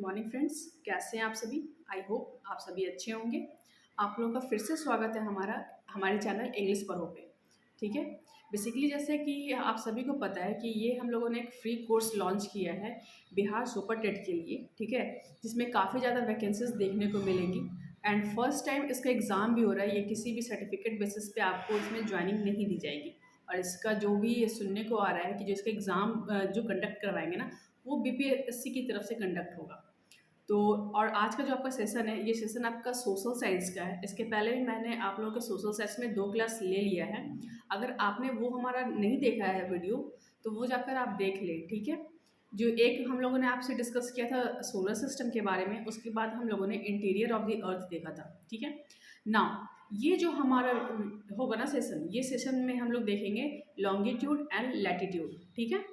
Morning friends, कैसे हैं आप सभी। आई होप आप सभी अच्छे होंगे। आप लोगों का फिर से स्वागत है हमारे चैनल इंग्लिश पढ़ो पे। ठीक है। बेसिकली जैसे कि आप सभी को पता है कि ये हम लोगों ने एक फ्री कोर्स लॉन्च किया है बिहार सुपर टेट के लिए। ठीक है। जिसमें काफ़ी ज़्यादा वैकेंसीज देखने को मिलेंगी एंड फर्स्ट टाइम इसका एग्ज़ाम भी हो रहा है। ये किसी भी सर्टिफिकेट बेसिस पे आपको इसमें ज्वाइनिंग नहीं दी जाएगी। और इसका जो भी ये सुनने को आ रहा है कि जो इसका एग्ज़ाम जो कंडक्ट करवाएंगे ना, वो बीपीएससी की तरफ से कंडक्ट होगा। तो और आज का जो आपका सेशन है, ये सेशन आपका सोशल साइंस का है। इसके पहले भी मैंने आप लोगों के सोशल साइंस में 2 क्लास ले लिया है। अगर आपने वो हमारा नहीं देखा है वीडियो, तो वो जाकर आप देख लें। ठीक है। जो एक हम लोगों ने आपसे डिस्कस किया था सोलर सिस्टम के बारे में, उसके बाद हम लोगों ने इंटीरियर ऑफ द अर्थ देखा था। ठीक है ना। ये जो हमारा होगा ना सेशन, ये सेशन में हम लोग देखेंगे लॉन्गिट्यूड एंड लैटिट्यूड। ठीक है।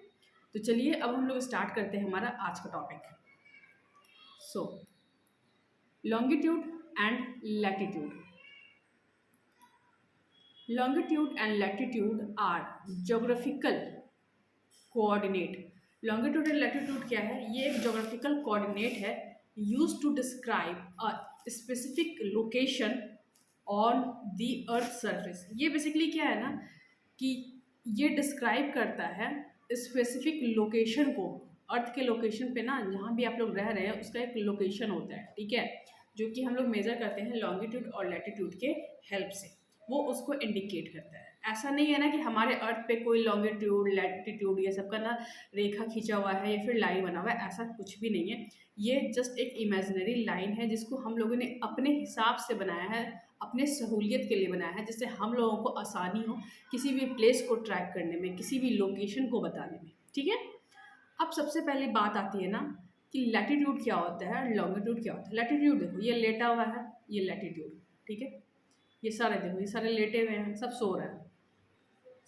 तो चलिए अब हम लोग स्टार्ट करते हैं हमारा आज का topic. So longitude and latitude. Longitude and latitude are geographical coordinate. Longitude and latitude क्या है? ये एक geographical coordinate है used to describe a specific location on the earth surface. ये basically क्या है ना कि ये डिस्क्राइब करता है स्पेसिफिक लोकेशन को। अर्थ के लोकेशन पे ना, जहाँ भी आप लोग रह रहे हैं उसका एक लोकेशन होता है। ठीक है। जो कि हम लोग मेज़र करते हैं लॉन्गिट्यूड और लैटिट्यूड के हेल्प से, वो उसको इंडिकेट करता है। ऐसा नहीं है ना कि हमारे अर्थ पे कोई लॉन्गिट्यूड लैटिट्यूड ये सब का ना रेखा खींचा हुआ है या फिर लाइन बना हुआ है, ऐसा कुछ भी नहीं है। ये जस्ट एक इमेजिनरी लाइन है जिसको हम लोगों ने अपने हिसाब से बनाया है, अपने सहूलियत के लिए बनाया है, जिससे हम लोगों को आसानी हो किसी भी प्लेस को ट्रैक करने में, किसी भी लोकेशन को बताने में। ठीक है। अब सबसे पहले बात आती है ना कि लैटिट्यूड क्या होता है और लॉन्गिट्यूड क्या होता है। लैटिट्यूड देखो, ये लेटा हुआ है, ये लैटिट्यूड। ठीक है। ये सारे देखो, ये सारे लेटे हुए हैं, सब सो रहे हैं,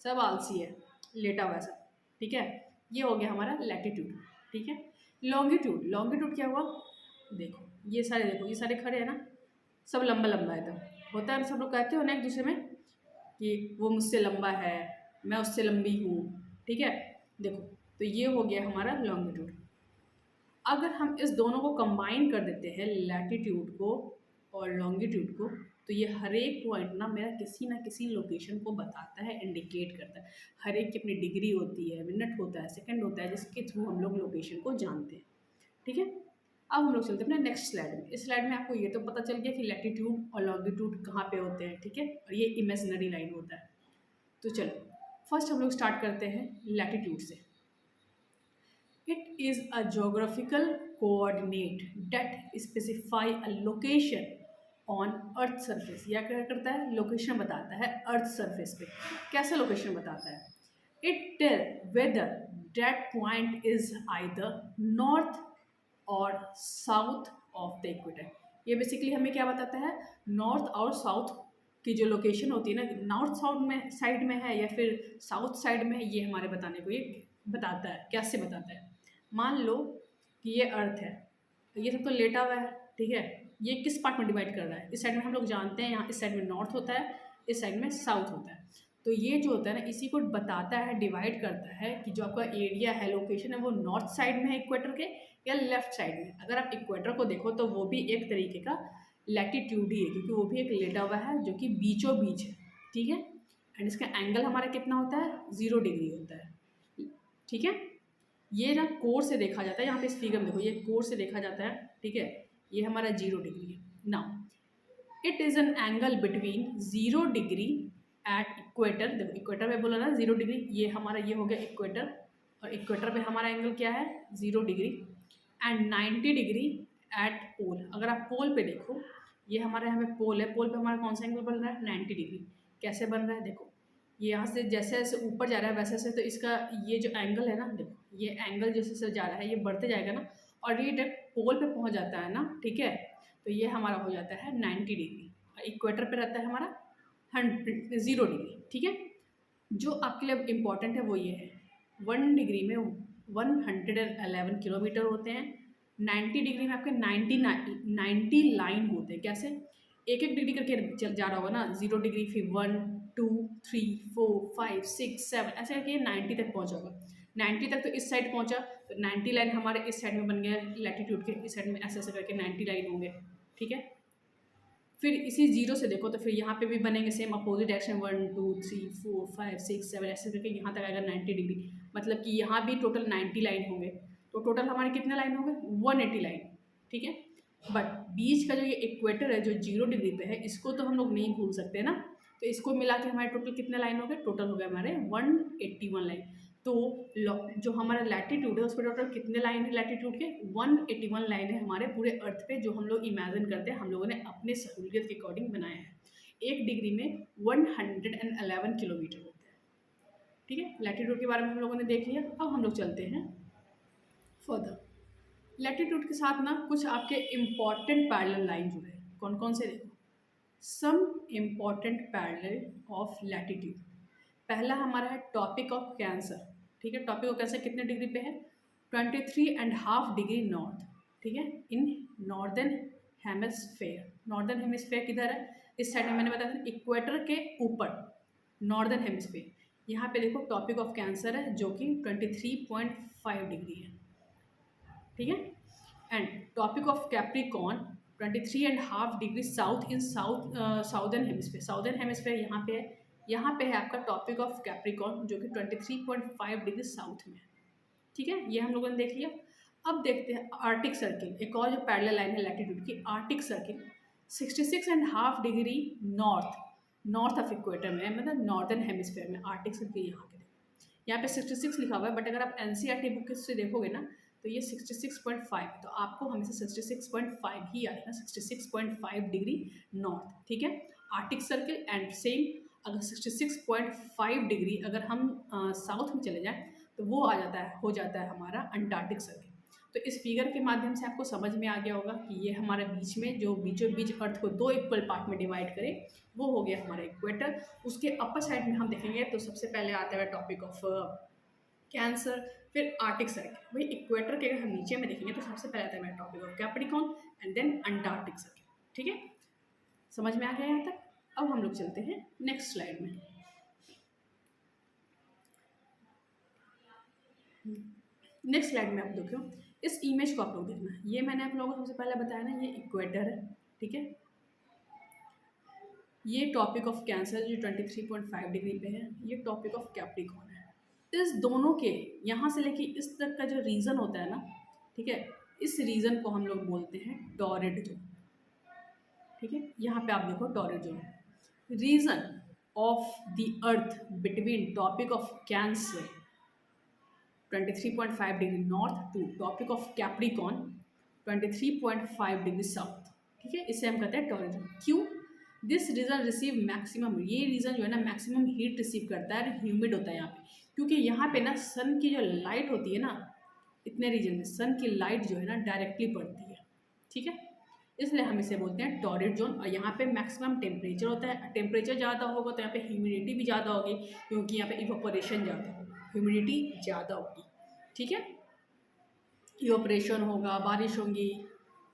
सब आलसी है, लेटा हुआ है सब। ठीक है। ये हो गया हमारा लैटिट्यूड। ठीक है। लॉन्गिट्यूड, लॉन्गिट्यूड क्या हुआ, देखो ये सारे, देखो ये सारे खड़े हैं ना, सब लंबा लंबा एकदम होता है। सब लोग कहते हो ना एक दूसरे में कि वो मुझसे लंबा है, मैं उससे लंबी हूँ। ठीक है। देखो, तो ये हो गया हमारा लॉन्गिट्यूड। अगर हम इस दोनों को कंबाइन कर देते हैं, लैटिट्यूड को और लॉन्गिट्यूड को, तो ये हर एक पॉइंट ना किसी लोकेशन को बताता है, इंडिकेट करता है। हर एक की अपनी डिग्री होती है, मिनट होता है, सेकंड होता है, जिसके थ्रू हम लोग लोकेशन को जानते हैं। ठीक है। अब हम लोग चलते हैं अपने नेक्स्ट स्लाइड में। इस स्लाइड में आपको ये तो पता चल गया कि लैटिट्यूड और लॉन्गिट्यूड कहाँ पे होते हैं। ठीक है। और ये इमेजिनरी लाइन होता है। तो चलो फर्स्ट हम लोग स्टार्ट करते हैं लैटिट्यूड से। It is a geographical coordinate that specify a location on earth surface। या क्या करता है, लोकेशन बताता है अर्थ सरफेस पे। कैसे लोकेशन बताता है? It tell whether that point is either north और साउथ ऑफ द इक्वेटर। ये बेसिकली हमें क्या बताता है, नॉर्थ और साउथ की जो लोकेशन होती है ना, नॉर्थ साउथ में साइड में है या फिर साउथ साइड में है, ये हमारे बताने को ये बताता है। कैसे बताता है? मान लो कि ये अर्थ है, ये सब तो लेटा हुआ है। ठीक है। ये किस पार्ट में डिवाइड कर रहा है? इस साइड में हम लोग जानते हैं, यहाँ इस साइड में नॉर्थ होता है, इस साइड में साउथ होता है। तो ये जो होता है ना, इसी को बताता है, डिवाइड करता है कि जो आपका एरिया है, लोकेशन है, वो नॉर्थ साइड में है इक्वेटर के या लेफ्ट साइड में। अगर आप इक्वेटर को देखो तो वो भी एक तरीके का लैटिट्यूड ही है, क्योंकि वो भी एक लेटा हुआ है जो कि बीचों बीच है। ठीक है। एंड इसका एंगल हमारा कितना होता है, 0 डिग्री होता है। ठीक है। ये ना कोर से देखा जाता है, यहाँ पे इस फिगर में देखो, ये कोर से देखा जाता है। ठीक है। ये हमारा 0 डिग्री है। Now it is an angle between 0 degree at equator. देखो इक्वेटर पे बोला ना 0 डिग्री, ये हमारा ये हो गया इक्वेटर, और इक्वेटर पे हमारा एंगल क्या है, 0 डिग्री एंड 90 डिग्री एट पोल। अगर आप पोल पे देखो, ये हमारा यहाँ पे पोल है, पोल पे हमारा कौन सा एंगल बन रहा है, 90 डिग्री। कैसे बन रहा है, देखो ये यहाँ से जैसे जैसे ऊपर जा रहा है वैसे वैसे, तो इसका ये जो एंगल है ना, देखो ये एंगल जैसे जैसे जा रहा है ये बढ़ते जाएगा ना, और ये जब पोल पे पहुँच जाता है ना, ठीक है, तो ये हमारा हो जाता है 90 डिग्री। और इक्वेटर पे रहता है हमारा 0 डिग्री। ठीक है। जो आपके लिए इम्पॉर्टेंट है वो ये है, 1 डिग्री में 111 किलोमीटर होते हैं, 90 डिग्री में आपके 90 लाइन होते हैं। कैसे? एक एक डिग्री करके चल जा रहा होगा ना, 0 डिग्री, फिर 1 2 3 4 5 6 7 ऐसे करके 90 तक पहुंचा होगा। 90 तक तो इस साइड पहुंचा, तो 90 लाइन हमारे इस साइड में बन गया लैटिट्यूड के, इस साइड में ऐसे ऐसे करके 90 लाइन होंगे, ठीक है। फिर इसी जीरो से देखो तो फिर यहाँ पे भी बनेंगे सेम अपोजिट डायरेक्शन, 1 2 3 4 5 6 7 ऐसे करके यहाँ तक आएगा 90 डिग्री, मतलब कि यहाँ भी टोटल 90 लाइन होंगे। तो टोटल हमारे कितने लाइन होंगे, 180 लाइन, ठीक है। बट बीच का जो ये इक्वेटर है जो 0 डिग्री पे है, इसको तो हम लोग नहीं भूल सकते ना, तो इसको मिला के हमारे टोटल कितने लाइन हो गए, टोटल हो गए हमारे 181 लाइन। तो जो हमारा लैटिट्यूड है उस पर टोटल कितने लाइन है लैटिट्यूड के, 181 लाइन है हमारे पूरे अर्थ पे, जो हम लोग इमेजिन करते हैं हम लोगों ने अपने सहूलियत के अकॉर्डिंग बनाया है। 1 डिग्री में 111 किलोमीटर होता है, ठीक है। लैटिट्यूड के बारे में हम लोगों ने देख लिया। अब हम लोग चलते हैं फर्दर। लैटिट्यूड के साथ ना कुछ आपके इम्पॉर्टेंट पैरेलल लाइन जुड़े हैं, कौन कौन से देखो, some important parallel of latitude. पहला हमारा है टॉपिक ऑफ कैंसर, ठीक है। टॉपिक ऑफ कैंसर कितने डिग्री पे है, 23.5 डिग्री नॉर्थ, ठीक है, in northern hemisphere. Northern hemisphere किधर है, इस साइड में मैंने बताया था इक्वेटर के ऊपर नॉर्दर्न हेमिस्फेयर। यहाँ पे देखो टॉपिक ऑफ कैंसर है जो कि 23.5 डिग्री है, ठीक है। And topic of Capricorn 23.5 degree south in southern hemisphere. Southern hemisphere यहाँ पे है आपका टॉपिक ऑफ कैप्रिकॉर्न जो कि 23.5 डिग्री साउथ में है, ठीक है। ये हम लोगों ने देख लिया। अब देखते हैं आर्टिक सर्किल, एक और जो पैरेलल लाइन है लैटिट्यूड की, Arctic circle 66.5 degree north of equator में, मतलब नॉर्दर्न हेमिस्फेयर में आर्टिक सर्किल यहाँ पे 66 लिखा हुआ है, बट अगर आप एनसीईआरटी बुक से देखोगे ना तो ये 66.5, तो आपको हमेशा 66.5 ही आएगा, 66.5 डिग्री नॉर्थ, ठीक है, आर्टिक सर्किल। एंड सेम अगर 66.5 डिग्री अगर हम साउथ में चले जाएं तो वो आ जाता है, हो जाता है हमारा अंटार्कटिक सर्किल। तो इस फिगर के माध्यम से आपको समझ में आ गया होगा कि ये हमारे बीच में जो बीचों बीच अर्थ को 2 इक्वल पार्ट में डिवाइड करे वो हो गया हमारा इक्वेटर। उसके अपर साइड में हम देखेंगे तो सबसे पहले आता है टॉपिक ऑफ कैंसर, फिर आर्टिक सर्किल। वही इक्वेटर के अगर हम नीचे में देखेंगे तो सबसे पहले आता है topic of Capricorn and then Antarctic circle, ठीक है। समझ में आ गया यहाँ तक। अब हम लोग चलते हैं नेक्स्ट स्लाइड में। नेक्स्ट स्लाइड में आप देखो, इस इमेज को आप लोग देखना, ये मैंने आप लोगों को सबसे पहले बताया ना, ये इक्वेटर है, ठीक है। ये टॉपिक ऑफ कैंसर जो 23.5 डिग्री पे है, ये टॉपिक ऑफ कैप्रिकॉर्न है। इस दोनों के यहाँ से लेके इस तक का जो रीजन होता है ना, ठीक है, इस रीजन को हम लोग बोलते हैं टॉरिड जोन, ठीक है। यहाँ पे आप देखो torrid zone, region of the earth between topic of cancer 23.5 degree north to topic of Capricorn 23.5 degree south, ठीक है, इसे हम कहते हैं टॉरिड जोन। क्यों, दिस रीजन रिसीव मैक्सिमम, ये रीजन जो है ना मैक्सिमम हीट रिसीव करता है, ह्यूमिड होता है यहाँ पे, क्योंकि यहाँ पे ना सन की जो लाइट होती है ना, इतने रीजन में सन की लाइट जो है ना डायरेक्टली पड़ती है, ठीक है, इसलिए हम इसे बोलते हैं टॉरिड जोन। और यहाँ पे मैक्सिमम टेम्परेचर होता है, टेम्परेचर ज़्यादा होगा तो यहाँ पे ह्यूमिडिटी भी ज़्यादा होगी, क्योंकि यहाँ पे इवोपरेशन ज़्यादा होगा, ह्यूमिडिटी ज़्यादा होगी, ठीक है, इवोपरेशन होगा, बारिश होगी,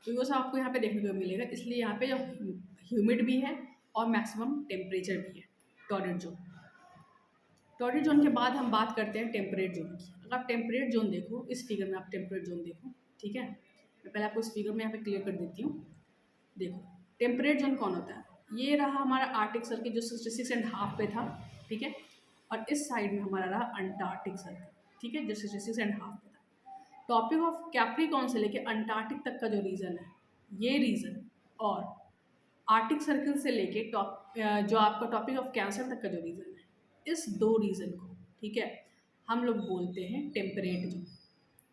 तो वो सब आपको यहाँ पे देखने को मिलेगा। इसलिए यहाँ पे जो ह्यूमिड भी है और मैक्सिमम टेम्परेचर भी है टॉरिड जोन। टॉरिड जोन के बाद हम बात करते हैं टेम्परेट जोन की। अगर आप टेम्परेट जोन देखो, इस फिगर में आप टेम्परेट जोन देखो, ठीक है, मैं पहले आपको इस फिगर में यहाँ पे क्लियर कर देती हूँ। देखो टेम्परेट जोन कौन होता है, ये रहा हमारा आर्टिक सर्किल जो 66.5 पे था, ठीक है, और इस साइड में हमारा रहा अंटार्कटिक सर्किल, ठीक है, जो 66.5 पे था। टॉपिक ऑफ कैप्रिकॉर्न से लेके अंटार्कटिक तक का जो रीजन है, ये रीजन और आर्टिक सर्किल से लेके जो आपका टॉपिक ऑफ कैंसर तक का जो रीजन है, इस 2 रीजन को, ठीक है, हम लोग बोलते हैं टेम्परेट जोन,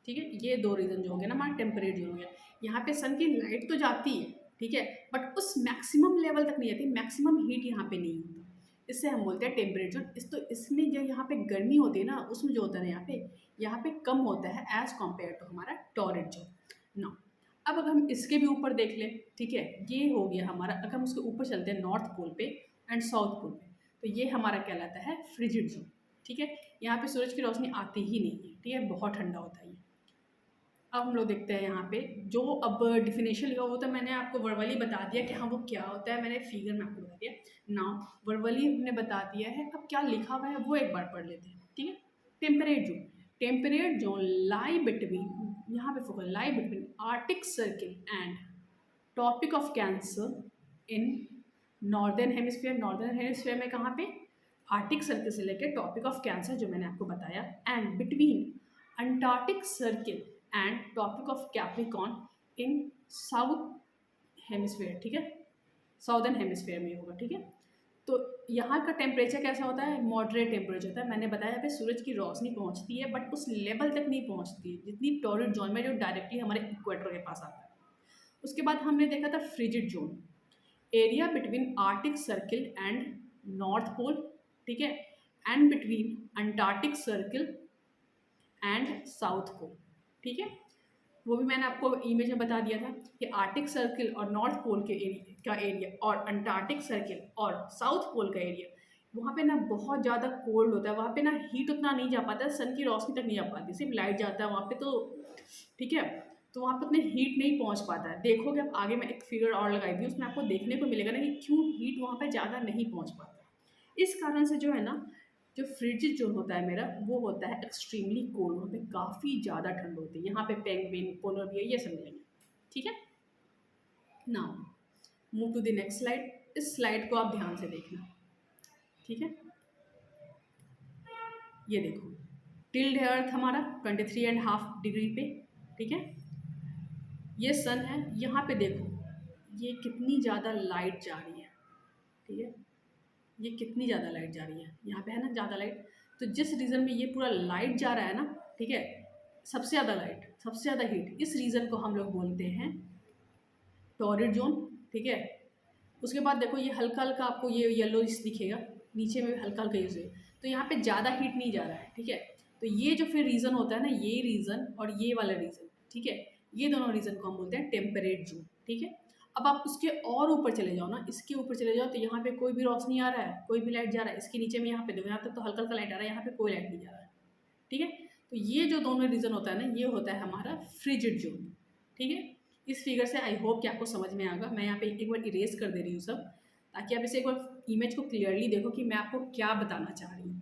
ठीक है। ये 2 रीजन जो हो गया ना हमारा टेम्परेट जोन हो गया। यहाँ पे सन की लाइट तो जाती है, ठीक है, बट उस मैक्सिमम लेवल तक नहीं आती, मैक्सिमम हीट यहाँ पे नहीं होती, इससे हम बोलते हैं टेम्परेट जोन। तो इसमें जो यहाँ पे गर्मी होती है ना, उसमें जो होता है ना यहाँ पे कम होता है एज कम्पेयर टू हमारा टॉरिड जोन ना। अब अगर हम इसके भी ऊपर देख लें, ठीक है, ये हो गया हमारा, अगर हम उसके ऊपर चलते हैं नॉर्थ पोल पे एंड साउथ पोल पे, तो ये हमारा कहलाता है फ्रिजिड जोन, ठीक है, यहाँ पे सूरज की रोशनी आती ही नहीं है, ठीक है, बहुत ठंडा होता है ये। अब हम लोग देखते हैं यहाँ पे जो अब डिफिनेशन लिखा वो तो मैंने आपको वर्बली बता दिया कि हाँ वो क्या होता है, मैंने फिगर में आपको बता दिया, नाउ वर्बली हमने बता दिया है, अब क्या लिखा हुआ है वो एक बार पढ़ लेते हैं, ठीक है। Temperate zone, temperate zone lie between, यहाँ पे focus, lie between Arctic circle and topic of cancer in northern hemisphere. Northern hemisphere में कहाँ पे, आर्टिक सर्किल से लेकर टॉपिक ऑफ कैंसर जो मैंने आपको बताया, and between Antarctic circle and topic of Capricorn in south hemisphere, ठीक है, साउदर्न हेमिस्फीयर में होगा, ठीक है। तो यहाँ का टेम्परेचर कैसा होता है, मॉडरेट टेम्परेचर होता है। मैंने बताया यहाँ पे सूरज की रोशनी पहुँचती है बट उस लेवल तक नहीं पहुँचती जितनी टॉरिड जोन में जो डायरेक्टली हमारे इक्वेटर के पास आता है। उसके बाद हमने देखा था frigid zone, area between Arctic circle and north pole, ठीक है, and between Antarctic circle and south pole, ठीक है। वो भी मैंने आपको इमेज में बता दिया था कि आर्टिक सर्किल और नॉर्थ पोल के एरिया और अंटार्कटिक सर्किल और साउथ पोल का एरिया, वहाँ पे ना बहुत ज़्यादा कोल्ड होता है, वहाँ पे ना हीट उतना नहीं जा पाता, सन की रोशनी तक नहीं जा पाती, सिर्फ लाइट जाता है वहाँ पे, तो ठीक है, तो वहाँ पे उतने हीट नहीं पहुँच पाता है। देखोगे आप आगे, मैं एक फिगर और लगाई थी, उसमें आपको देखने को मिलेगा ना कि क्यों हीट वहाँ पे ज़्यादा नहीं पहुँच पाता। इस कारण से जो है ना, जो फ्रिजिड जोन होता है मेरा, वो होता है एक्सट्रीमली कोल्ड, वहाँ पे काफ़ी ज़्यादा ठंड होती है। यहाँ पे पेंगुइन, पोलर बियर, ये सब मिलेंगे, ठीक है। Now move to the next slide. इस स्लाइड को आप ध्यान से देखना, ठीक है। ये देखो, टिल्ड है अर्थ हमारा 23.5 डिग्री पे, ठीक है। ये सन है, यहाँ पे देखो ये कितनी ज़्यादा लाइट जा रही है, ठीक है, ये कितनी ज़्यादा लाइट जा रही है, यहाँ पे है ना ज़्यादा लाइट। तो जिस रीजन में ये पूरा लाइट जा रहा है ना, ठीक है, सबसे ज़्यादा लाइट, सबसे ज़्यादा हीट, इस रीजन को हम लोग बोलते हैं टॉरिड जोन, ठीक है। उसके बाद देखो ये हल्का हल्का आपको ये येलो दिखेगा, नीचे में भी हल्का हल्का यूज है, तो यहाँ पे ज़्यादा हीट नहीं जा रहा है, ठीक है। तो ये जो फिर रीज़न होता है ना, ये रीज़न और ये वाला रीज़न, ठीक है, ये दोनों रीज़न को हम बोलते हैं टेम्परेट जोन, ठीक है। अब आप उसके और ऊपर चले जाओ ना, इसके ऊपर चले जाओ, तो यहाँ पे कोई भी रोशनी आ रहा है, कोई भी लाइट जा रहा है, इसके नीचे में यहाँ पे देखो, यहाँ तक तो हल्का हल्का लाइट आ रहा है, यहाँ पे कोई लाइट नहीं जा रहा है, ठीक है। तो ये जो दोनों रीज़न होता है ना, ये होता है हमारा फ्रिजिड जोन, ठीक है। इस फिगर से आई होप कि आपको समझ में आएगा। मैं यहाँ पे एक बार इरेज कर दे रही हूँ सब, ताकि आप इसे एक बार इमेज को क्लियरली देखो कि मैं आपको क्या बताना चाह रही हूँ,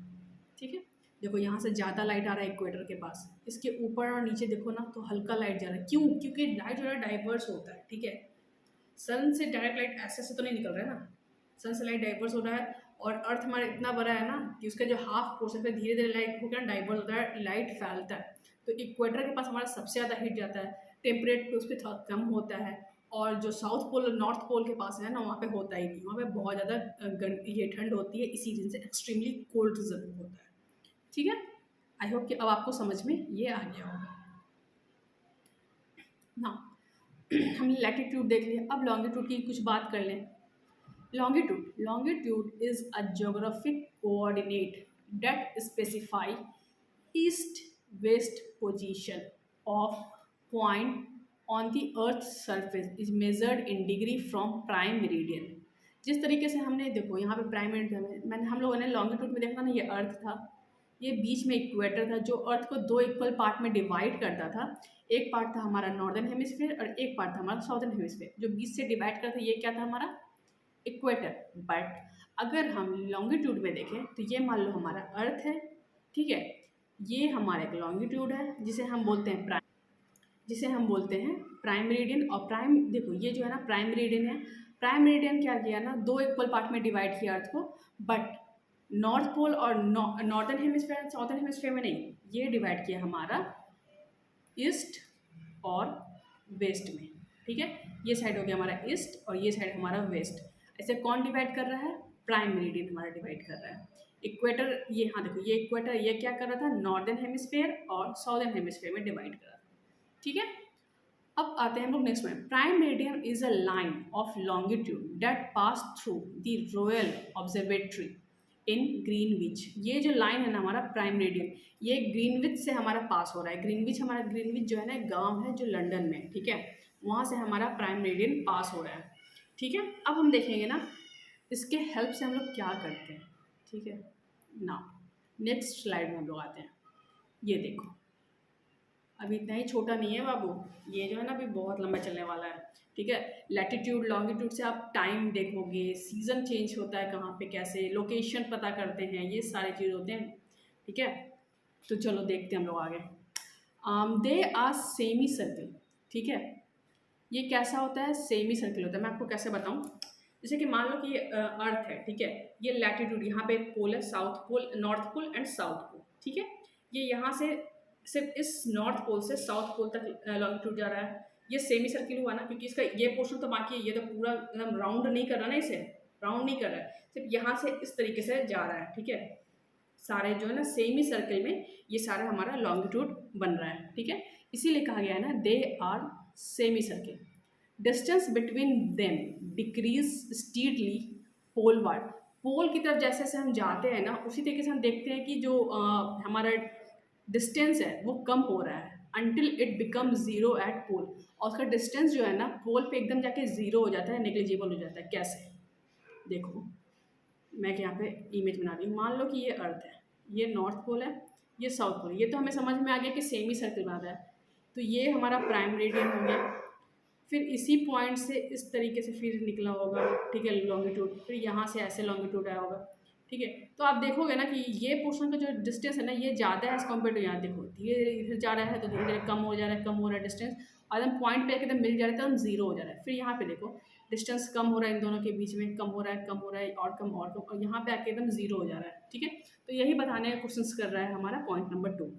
ठीक है। देखो यहाँ से ज़्यादा लाइट आ रहा है इक्वेटर के पास, इसके ऊपर और नीचे देखो ना तो हल्का लाइट जा रहा है, क्यों, क्योंकि लाइट जो है डाइवर्स होता है, ठीक है। सन से डायरेक्ट लाइट ऐसे से तो नहीं निकल रहा है ना, सन से लाइट डाइवर्स हो रहा है, और अर्थ हमारा इतना बड़ा है ना कि उसका जो हाफ पोर्शन पे धीरे धीरे लाइट होकर डाइवर्स होता है, लाइट फैलता है। तो इक्वेटर के पास हमारा सबसे ज़्यादा हीट जाता है, टेम्परेट उस पर थोड़ा कम होता है, और जो साउथ पोल और नॉर्थ पोल के पास है ना, वहाँ पे होता ही नहीं, वहाँ पे बहुत ज़्यादा ये ठंड होती है, इसी रीजन से एक्सट्रीमली कोल्ड रीजन होता है, ठीक है। आई होप कि अब आपको समझ में ये आ गया होगा ना। हमने लैटिट्यूड देख लिया, अब लॉन्गिट्यूड की कुछ बात कर लें। Longitude is a geographic coordinate that specify east-west position of point on the Earth's surface is measured in degree from prime meridian। जिस तरीके से हमने देखो यहाँ पे प्राइम मेरिडियन में मैंने हम लोगों ने लॉन्गिट्यूड में देखा ना, ये अर्थ था, ये बीच में इक्वेटर था जो अर्थ को दो इक्वल पार्ट में डिवाइड करता था। एक पार्ट था हमारा नॉर्दर्न हेमिस्फीयर और एक पार्ट था हमारा साउदर्न हेमिस्फीयर। जो बीच से डिवाइड करता था ये क्या था, हमारा इक्वेटर। बट अगर हम लॉन्गिट्यूड में देखें तो ये मान लो हमारा अर्थ है, ठीक है, ये हमारा एक लॉन्गिट्यूड है जिसे हम बोलते हैं प्राइम मेरिडियन। और प्राइम देखो ये जो है ना प्राइम मेरिडियन है, प्राइम मेरिडियन क्या किया ना, दो इक्वल पार्ट में डिवाइड किया अर्थ को, बट नॉर्थ पोल और नॉर्दर्न हेमिस्फीयर साउदर्न हेमिस्फीयर में नहीं, ये डिवाइड किया हमारा ईस्ट और वेस्ट में, ठीक है। ये साइड हो गया हमारा ईस्ट और ये साइड हमारा वेस्ट। ऐसे कौन डिवाइड कर रहा है, प्राइम मेरिडियन हमारा डिवाइड कर रहा है। इक्वेटर ये, हाँ देखो ये इक्वेटर ये क्या कर रहा था, नॉर्दर्न हेमिस्फीयर और साउदर्न हेमिस्फीयर में डिवाइड कर रहा था, ठीक है। अब आते हैं हम लोग नेक्स्ट में। Prime meridian is a line of longitude that pass through the royal observatory in Greenwich. ये जो लाइन है ना हमारा प्राइम मेरिडियन, ये ग्रीनविच से हमारा पास हो रहा है। ग्रीनविच जो है ना गांव है जो लंदन में, ठीक है, वहाँ से हमारा प्राइम मेरिडियन पास हो रहा है, ठीक है। अब हम देखेंगे ना इसके हेल्प से हम लोग क्या करते हैं, ठीक है ना। नेक्स्ट स्लाइड में हम लोग आते हैं। ये देखो अभी इतना ही छोटा नहीं है बाबू, ये जो है ना अभी बहुत लंबा चलने वाला है, ठीक है। लैटिट्यूड लॉन्गिट्यूड से आप टाइम देखोगे, सीज़न चेंज होता है कहाँ पे कैसे, लोकेशन पता करते हैं, ये सारी चीज़ होते हैं, ठीक है। तो चलो देखते हैं हम लोग आगे। दे आर सेमी सर्कल, ठीक है। ये कैसा होता है? सेमी सर्कल होता है। मैं आपको कैसे बताऊं? जैसे कि मान लो कि ये अर्थ है, ठीक है। ये लैटिट्यूड, यहाँ पे एक पोल है, south pole, north pole and south pole, ठीक है। ये यहाँ से सिर्फ इस नॉर्थ पोल से साउथ पोल तक लॉन्गिट्यूड जा रहा है। ये सेमी सर्किल हुआ ना, क्योंकि इसका ये पोर्शन तो बाकी है, ये तो पूरा एकदम राउंड नहीं कर रहा ना, इसे राउंड नहीं कर रहा है, सिर्फ यहाँ से इस तरीके से जा रहा है, ठीक है। सारे जो है ना सेमी सर्कल में ये सारा हमारा लॉन्गिट्यूड बन रहा है, ठीक है। इसीलिए कहा गया है ना they are semi circle. Distance between them decrease steadily poleward. Pole की तरफ जैसे जैसे हम जाते हैं ना, उसी तरीके से हम देखते हैं कि जो हमारा डिस्टेंस है वो कम हो रहा है until it become zero at pole. और उसका डिस्टेंस जो है ना पोल पे एकदम जाके ज़ीरो हो जाता है, नेग्लिजिबल हो जाता है। कैसे? देखो मैं यहाँ पे इमेज बना रही हूँ। मान लो कि ये अर्थ है, ये नॉर्थ पोल है, ये साउथ पोल है। ये तो हमें समझ में आ गया कि सेमी सर्कल बना रहा है। तो ये हमारा प्राइम मेरिडियन हो गया। फिर इसी पॉइंट से इस तरीके से फिर निकला होगा, ठीक है, लॉन्गिट्यूड। फिर यहाँ से ऐसे लॉन्गिट्यूड आया होगा, ठीक है। तो आप देखोगे ना कि ये पोर्शन का जो डिस्टेंस है ना ये ज़्यादा है एज़ कम्पेयर टू यहाँ। देखो धीरे धीरे इधर जा रहा है तो धीरे धीरे कम हो जा रहा है, कम हो रहा है डिस्टेंस, और एकदम पॉइंट पे एकदम मिल जा रहा है, एकदम जीरो हो जा रहा है। फिर यहाँ पे देखो डिस्टेंस कम हो रहा है, इन दोनों के बीच में कम हो रहा है, कम हो रहा है, और कम और कम, और यहाँ पे आके एकदम जीरो हो जा रहा है, ठीक है। तो यही बताने का क्वेश्चन कर रहा है हमारा पॉइंट नंबर 2।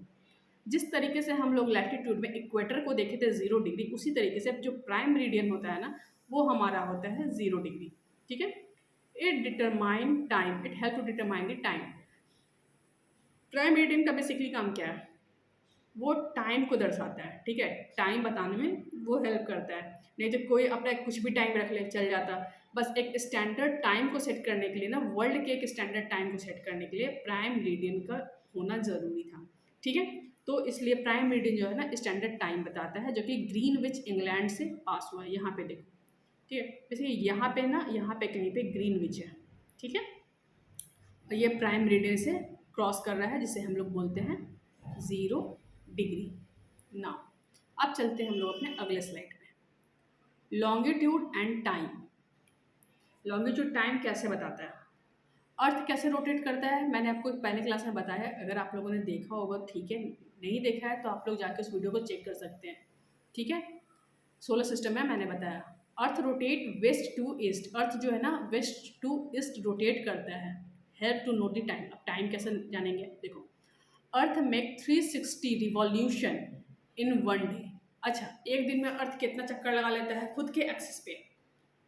जिस तरीके से हम लोग लैटिट्यूड में इक्वेटर को देखे थे 0 डिग्री, उसी तरीके से जो प्राइम मेरिडियन होता है ना वो हमारा होता है 0 डिग्री, ठीक है। It determine time, it help to determine the time. Prime meridian का बेसिकली काम क्या है? वो टाइम को दर्शाता है, ठीक है। टाइम बताने में वो हेल्प करता है। नहीं तो कोई अपना कुछ भी टाइम रख ले चल जाता। बस एक स्टैंडर्ड टाइम को सेट करने के लिए ना, वर्ल्ड के एक स्टैंडर्ड टाइम को सेट करने के लिए प्राइम मेरिडियन का होना ज़रूरी था, ठीक है। तो इसलिए प्राइम मेरिडियन जो है ना स्टैंडर्ड टाइम बताता है, जो कि ग्रीनविच इंग्लैंड से पास हुआ है। यहाँ पे देखो, ठीक है। जैसे यहाँ पे ना, यहाँ पे कहीं पे ग्रीनविच है, ठीक है। और ये प्राइम मेरिडियन से क्रॉस कर रहा है, जिसे हम लोग बोलते हैं 0 डिग्री। नाउ अब चलते हैं हम लोग अपने अगले स्लाइड में। Longitude and time. Longitude time कैसे बताता है? अर्थ कैसे रोटेट करता है मैंने आपको पहले क्लास में बताया है। अगर आप लोगों ने देखा होगा ठीक है, नहीं देखा है तो आप लोग जाके उस वीडियो को चेक कर सकते हैं, ठीक है। सोलर सिस्टम में मैंने बताया earth rotate west to east. Earth जो है ना वेस्ट टू ईस्ट रोटेट करता है। Help to note the time. अब टाइम कैसे जानेंगे? देखो earth make 360 revolution in 1 day. अच्छा, एक दिन में अर्थ कितना चक्कर लगा लेता है खुद के एक्सिस पे?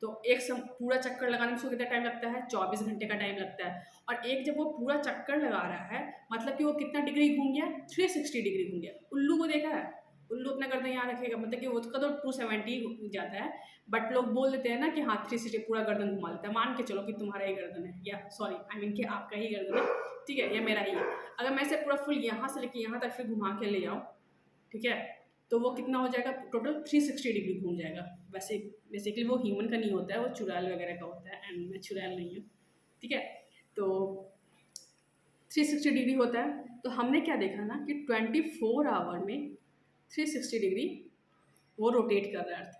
तो एक पूरा चक्कर लगाने में उसको कितना टाइम लगता है? 24 घंटे का टाइम लगता है। और एक जब वो पूरा चक्कर लगा रहा है मतलब कि वो कितना डिग्री घूम गया? 360 डिग्री घूम गया। उल्लू को देखा है? उल्लू अपना गर्दन यहाँ रखेगा, मतलब कि उसका तो 270 जाता है, बट लोग बोल देते हैं ना कि हाँ 360 पूरा गर्दन घुमा लेता है। मान के चलो कि तुम्हारा ही गर्दन है, या सॉरी आई मीन कि आपका ही गर्दन है, ठीक है, या मेरा ही है। अगर मैं इसे पूरा फुल यहाँ से लेके यहाँ तक फिर घुमा के ले जाऊँ, ठीक है, तो वो कितना हो जाएगा? टोटल 360 डिग्री घूम जाएगा। वैसे बेसिकली वो ह्यूमन का नहीं होता है, वो चुड़ैल वगैरह का होता है, एंड मैं चुड़ैल नहीं हूँ, ठीक है। तो 360 डिग्री होता है। तो हमने क्या देखा ना कि 24 आवर में 360 डिग्री वो रोटेट कर रहा है अर्थ,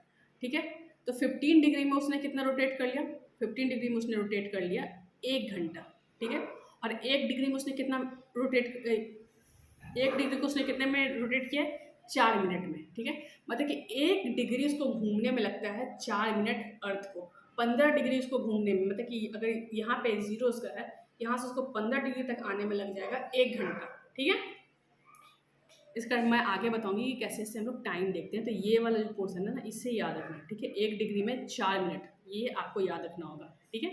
ठीक है। तो 15 डिग्री में उसने कितना रोटेट कर लिया? 15 डिग्री में उसने रोटेट कर लिया 1 घंटा, ठीक है। और 1 डिग्री में उसने कितना रोटेट, 1 डिग्री को उसने कितने में रोटेट किया? 4 मिनट में, ठीक है। मतलब कि 1 डिग्री उसको घूमने में लगता है 4 मिनट अर्थ को। 15 डिग्री उसको घूमने में, मतलब कि अगर यहाँ पे 0 उसका है, यहाँ से उसको 15 डिग्री तक आने में लग जाएगा 1 घंटा, ठीक है। इसका मैं आगे बताऊंगी कि कैसे इससे हम लोग टाइम देखते हैं। तो ये वाला जो पोर्सन है ना इससे याद रखना, ठीक है। 1 डिग्री में 4 मिनट, ये आपको याद रखना होगा, ठीक है।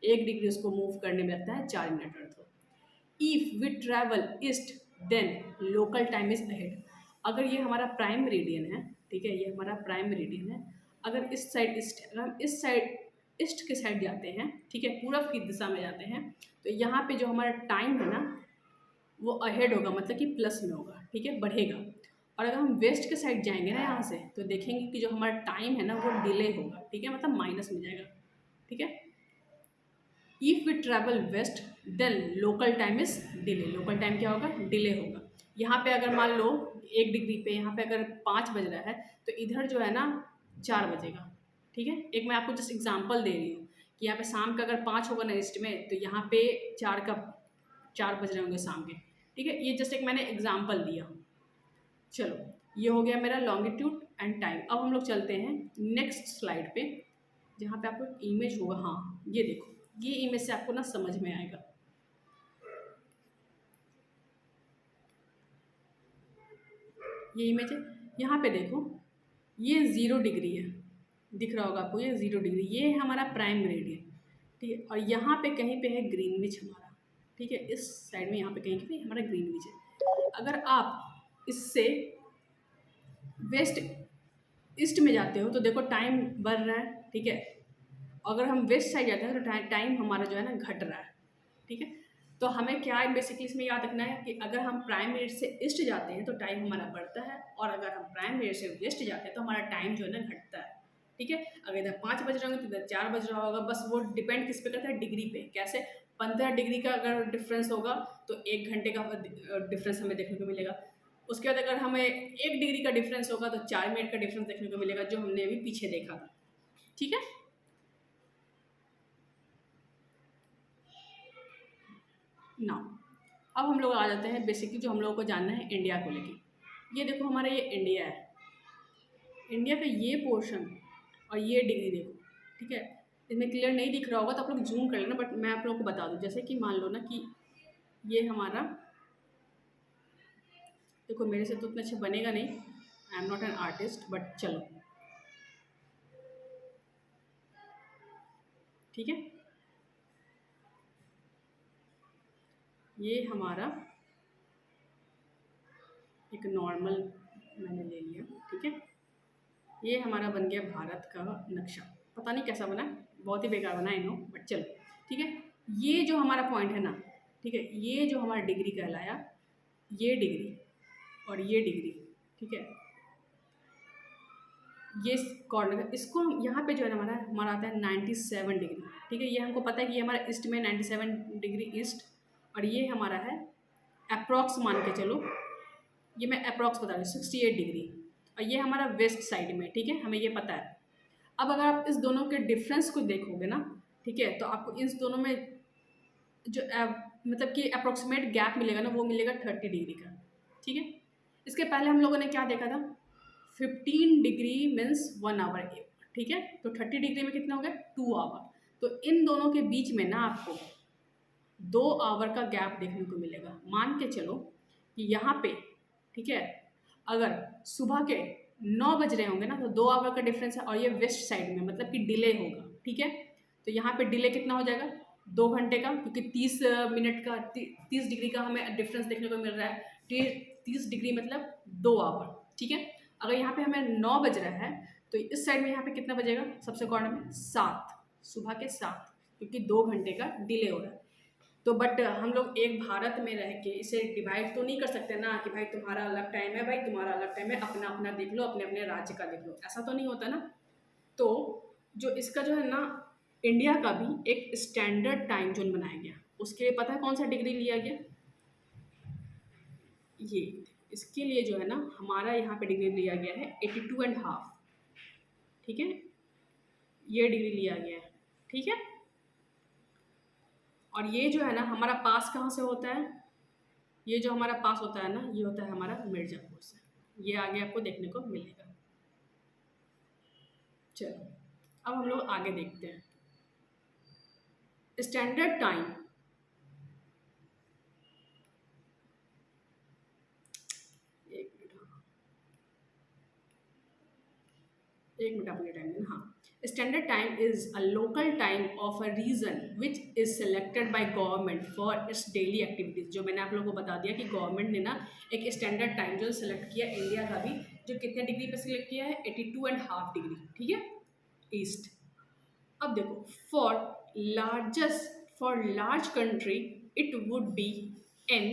1 डिग्री उसको मूव करने में लगता है 4 मिनट अर्थ को। If we travel east then local time is ahead. अगर ये हमारा प्राइम मेरिडियन है, ठीक है, ये हमारा प्राइम मेरिडियन है। अगर इस साइड ईस्ट, अगर हम इस साइड ईस्ट के साइड जाते हैं, ठीक है, पूरब की दिशा में जाते हैं, तो यहाँ पे जो हमारा टाइम है ना वो अहेड होगा, मतलब कि प्लस में होगा, ठीक है, बढ़ेगा। और अगर हम वेस्ट के साइड जाएंगे ना यहाँ से, तो देखेंगे कि जो हमारा टाइम है ना वो डिले होगा, ठीक है, मतलब माइनस में जाएगा, ठीक है। If we travel west then local time is delay. Local time क्या होगा? डिले होगा। यहाँ पे अगर मान लो 1 डिग्री पे यहाँ पे अगर 5 बज रहा है, तो इधर जो है ना 4 बजेगा, ठीक है। एक मैं आपको जस्ट एग्जांपल दे रही हूँ कि यहाँ पे शाम का अगर 5 होगा ना ईस्ट में, तो यहाँ पे 4 बज रहे होंगे शाम के, ठीक है, ये जस्ट एक मैंने एग्जाम्पल दिया। चलो, ये हो गया मेरा लॉन्गिट्यूड एंड टाइम। अब हम लोग चलते हैं नेक्स्ट स्लाइड पे, जहाँ पे आपको इमेज होगा। हाँ, ये देखो, ये इमेज से आपको ना समझ में आएगा। ये इमेज है, यहाँ पे देखो, ये 0 डिग्री है, दिख रहा होगा आपको, ये 0 डिग्री, ये है हमारा प्राइम मेरिडियन। ठीक है, और यहाँ पे कहीं पे है ग्रीनविच हमारा। ठीक है, इस साइड में यहाँ पे कहीं पे हमारा ग्रीनविच है। अगर आप इससे वेस्ट ईस्ट में जाते हो तो देखो टाइम बढ़ रहा है। ठीक है, अगर हम वेस्ट साइड जाते हैं तो टाइम हमारा जो है ना घट रहा है। ठीक है, तो हमें क्या है बेसिकली इसमें याद रखना है कि अगर हम प्राइम मेरिट से ईस्ट जाते हैं तो टाइम हमारा बढ़ता है, और अगर हम प्राइम मेरिट से वेस्ट जाते हैं तो हमारा टाइम जो है ना घटता है। ठीक है, अगर इधर 5 बज रहे होंगे तो इधर 4 बज रहा होगा, बस वो डिपेंड किस पे करता है, डिग्री पे। कैसे, 15 डिग्री का अगर डिफरेंस होगा तो 1 घंटे का डिफरेंस हमें देखने को मिलेगा। उसके बाद अगर हमें 1 डिग्री का डिफरेंस होगा तो 4 मिनट का डिफरेंस देखने को मिलेगा, जो हमने अभी पीछे देखा था। ठीक है, ना अब हम लोग आ जाते हैं बेसिकली जो हम लोगों को जानना है इंडिया को लेके। ये देखो हमारा, ये इंडिया है, इंडिया का ये पोर्शन और ये डिग्री देखो। ठीक है, इसमें क्लियर नहीं दिख रहा होगा तो आप लोग जूम कर लेना, बट मैं आप लोगों को बता दूं। जैसे कि मान लो ना कि ये हमारा, देखो मेरे से तो उतना अच्छा बनेगा नहीं, I am not an artist, but चलो ठीक है। ये हमारा एक नॉर्मल मैंने ले लिया। ठीक है, ये हमारा बन गया भारत का नक्शा। पता नहीं कैसा बना, बहुत ही बेकार बना, नो, बट चलो ठीक है। ये जो हमारा पॉइंट है ना, ठीक है, ये जो हमारा डिग्री कहलाया, ये डिग्री और ये डिग्री। ठीक है, ये कॉर्नर, इसको हम यहाँ पे जो है ना हमारा हमारा आता है 97 डिग्री। ठीक है, ये हमको पता है कि ये हमारा ईस्ट में 97 डिग्री ईस्ट, और ये हमारा है अप्रॉक्स, मान के चलो, ये मैं अप्रॉक्स बता रही हूँ 68 डिग्री, और ये हमारा वेस्ट साइड में। ठीक है, हमें ये पता है। अब अगर आप इस दोनों के डिफरेंस को देखोगे ना, ठीक है, तो आपको इस दोनों में जो मतलब कि अप्रोक्सीमेट गैप मिलेगा ना, वो मिलेगा 30 डिग्री का। ठीक है, इसके पहले हम लोगों ने क्या देखा था, 15 डिग्री मीन्स 1 आवर। ठीक है, तो 30 डिग्री में कितना हो गया, 2 आवर। तो इन दोनों के बीच में ना आपको 2 आवर का गैप देखने को मिलेगा। मान के चलो कि यहाँ पे, ठीक है, अगर सुबह के 9 बज रहे होंगे ना तो 2 आवर का डिफरेंस है, और ये वेस्ट साइड में मतलब कि डिले होगा। ठीक है, तो यहाँ पे डिले कितना हो जाएगा, 2 घंटे का, क्योंकि 30 मिनट का 30 डिग्री का हमें डिफरेंस देखने को मिल रहा है। 30 डिग्री मतलब 2 आवर। ठीक है, अगर यहाँ पे हमें 9 बज रहा है तो इस साइड में यहाँ पे कितना बजेगा, सबसे कॉर्नर में 7, सुबह के 7, क्योंकि 2 घंटे का डिले हो रहा है। तो बट हम लोग एक भारत में रह के इसे डिवाइड तो नहीं कर सकते ना, कि भाई तुम्हारा अलग टाइम है, भाई तुम्हारा अलग टाइम है, अपना अपना देख लो, अपने अपने राज्य का देख लो, ऐसा तो नहीं होता ना। तो जो इसका जो है ना, इंडिया का भी एक स्टैंडर्ड टाइम जोन बनाया गया। उसके लिए पता है कौन सा डिग्री लिया गया, ये इसके लिए जो है ना हमारा यहाँ पे डिग्री लिया गया है 82.5। ठीक है, ये डिग्री लिया गया है। ठीक है, और ये जो है ना हमारा पास कहाँ से होता है, ये जो हमारा पास होता है ना, ये होता है हमारा मिर्जापुर से। ये आगे आपको देखने को मिलेगा। चलो, अब हम लोग आगे देखते हैं स्टैंडर्ड टाइम। एक मिनट अपने टाइम देना। हाँ, standard time is a local time of a region which is selected by government for its daily activities. जो मैंने आप लोगों को बता दिया कि गवर्नमेंट ने ना एक स्टैंडर्ड टाइम जो सेलेक्ट किया इंडिया का भी, जो कितने डिग्री पे सिलेक्ट किया है, 82.5 डिग्री। ठीक है, ईस्ट। अब देखो, for large country it would be an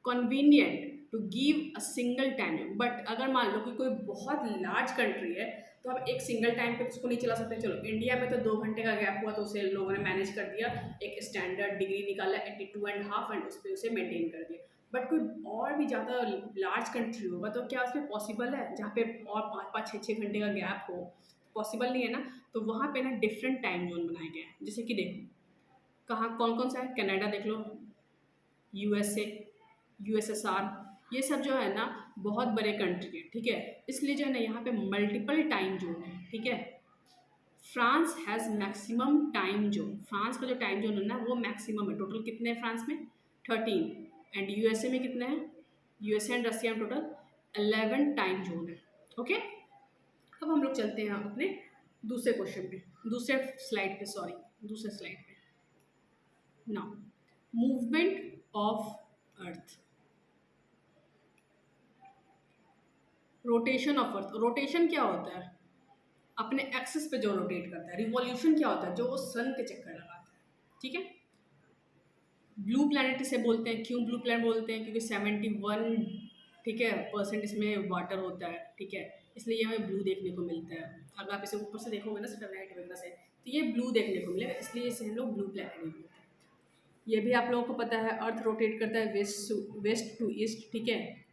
convenient to give a single time. But अगर मान लो कि कोई बहुत लार्ज कंट्री है तो हम एक सिंगल टाइम पे उसको नहीं चला सकते। चलो, इंडिया में तो 2 घंटे का गैप हुआ तो उसे लोगों ने मैनेज कर दिया, एक स्टैंडर्ड डिग्री निकाला 82.5 एंड उस पर उसे मेंटेन कर दिया। बट कोई और भी ज़्यादा लार्ज कंट्री होगा तो क्या उसमें पॉसिबल है जहाँ पे और 5-5, 6-6 घंटे का गैप हो, पॉसिबल नहीं है ना। तो वहाँ पे ना डिफरेंट टाइम जोन बनाए गए हैं। जैसे कि देखो कहाँ कौन कौन सा है, कनाडा देख लो, यूएसए, यूएसएसआर, ये सब जो है ना बहुत बड़े कंट्री है, ठीक है। इसलिए जो है ना यहाँ पे मल्टीपल टाइम जोन है, ठीक है। France has maximum time zone, France का जो टाइम जोन है ना वो मैक्सिमम है। टोटल कितने हैं फ्रांस में? 13। एंड यूएसए में कितने हैं? यूएसए एंड रशिया में टोटल 11 टाइम जोन है, ओके। अब हम लोग चलते हैं अपने दूसरे क्वेश्चन पे, दूसरे स्लाइड पे, सॉरी, दूसरे स्लाइड पे। Now movement of earth, rotation of earth. Rotation क्या होता है? अपने एक्सिस पे जो रोटेट करता है। रिवॉल्यूशन क्या होता है? जो वो सन के चक्कर लगाता है, ठीक है। ब्लू प्लैनेट इसे बोलते हैं। क्यों ब्लू प्लैनेट बोलते हैं? क्योंकि 71, ठीक है, परसेंट इसमें वाटर होता है, ठीक है, इसलिए हमें ब्लू देखने को मिलता है। अगर आप इसे ऊपर से देखोगे ना सैटेलाइट वगैरह से, तो ये ब्लू देखने को मिलेगा, इसलिए इसे हम लोग ब्लू प्लैनेट बोलते हैं। ये भी आप लोगों को पता है, अर्थ रोटेट करता है वेस्ट टू ईस्ट, ठीक है,